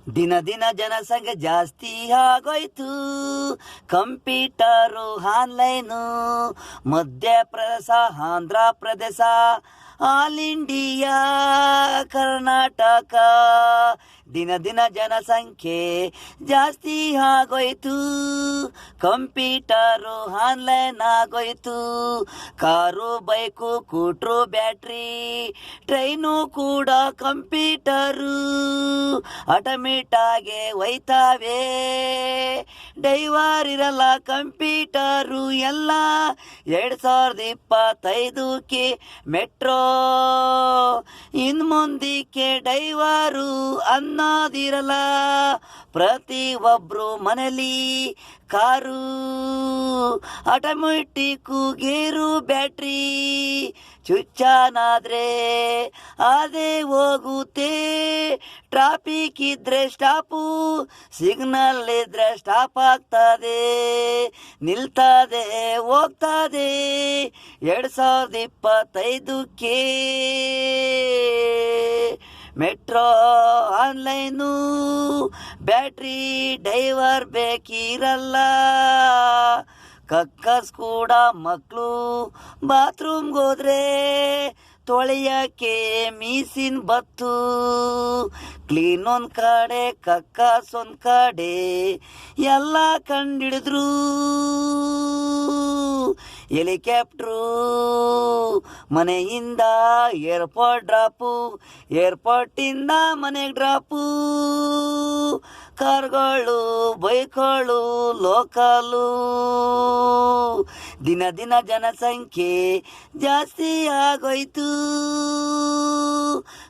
ದಿನ ದಿನ ಜನಸಂಖ್ಯೆ ಜಾಸ್ತಿ ಆಗೋಯ್ತು, computer online, Madhya Pradesh, Andhra Pradesh, all India, Karnataka. ದಿನ ದಿನ ಜನಸಂಖ್ಯೆ ಜಾಸ್ತಿ ಆಗೋಯ್ತು, ಕಂಪ್ಯೂಟರು ಆನ್ಲೈನ್ ಆಗೋಯ್ತು. ಕಾರು, ಬೈಕು, ಕೂಟ್ರು, ಬ್ಯಾಟ್ರಿ, ಟ್ರೈನು ಕೂಡ ಕಂಪ್ಯೂಟರು ಆಟೋಮೇಟ್ ಆಗಿ ಒಯ್ತಾವೆ. ಡೈವರ್ ಇರಲ್ಲ, ಕಂಪ್ಯೂಟರು ಎಲ್ಲ. 2025ಕ್ಕೆ ಮೆಟ್ರೋ, ಇನ್ನು ಮುಂದಕ್ಕೆ ಡೈವರು ಅನ್ನೋದಿರಲ್ಲ. ಪ್ರತಿಯೊಬ್ರು ಮನೇಲಿ ಕಾರು, ಆಟೋಮೆಟಿಕ್ಕು, ಗೇರು, ಬ್ಯಾಟ್ರಿ. ಚುಚ್ಚಾನಾದ್ರೆ ಅದೇ ಹೋಗುತ್ತೆ. ಟ್ರಾಫಿಕ್ ಇದ್ರೆ ಸ್ಟಾಪು, ಸಿಗ್ನಲ್ ಇದ್ರೆ ಸ್ಟಾಪ್ ಆಗ್ತದೆ, ನಿಲ್ತದೆ, ಹೋಗ್ತದೆ. 2025ಕ್ಕೆ ಮೆಟ್ರೋ, ಆನ್ಲೈನು, ಬ್ಯಾಟ್ರಿ, ಡೈವರ್ ಬೇಕಿರಲ್ಲ. ಕಕ್ಕಸ್ ಕೂಡ ಮಕ್ಕಳು ಬಾತ್ರೂಮ್ಗೆ ಹೋದ್ರೆ ತೊಳೆಯಕ್ಕೆ ಮೀಸಿನ್ ಬತ್ತು. ಕ್ಲೀನ್ ಒಂದ್ ಕಡೆ, ಕಕ್ಕಸ್ ಒಂದ್ ಕಡೆ, ಎಲ್ಲ ಕಂಡಿಡಿದ್ರು. ಹೆಲಿಕಾಪ್ಟ್ರು ಮನೆಯಿಂದ ಏರ್ಪೋರ್ಟ್ ಡ್ರಾಪು, ಏರ್ಪೋರ್ಟಿಂದ ಮನೆಗೆ ಡ್ರಾಪು. ಕಾರ್ಗಳು, ಬೈಕ್ಗಳು, ಲೋಕಲು. ದಿನ ದಿನ ಜನಸಂಖ್ಯೆ ಜಾಸ್ತಿ ಆಗೋಯ್ತು,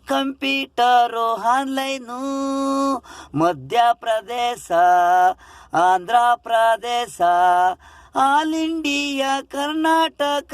computer online, Madhya Pradesh, Andhra Pradesh, all India, Karnataka.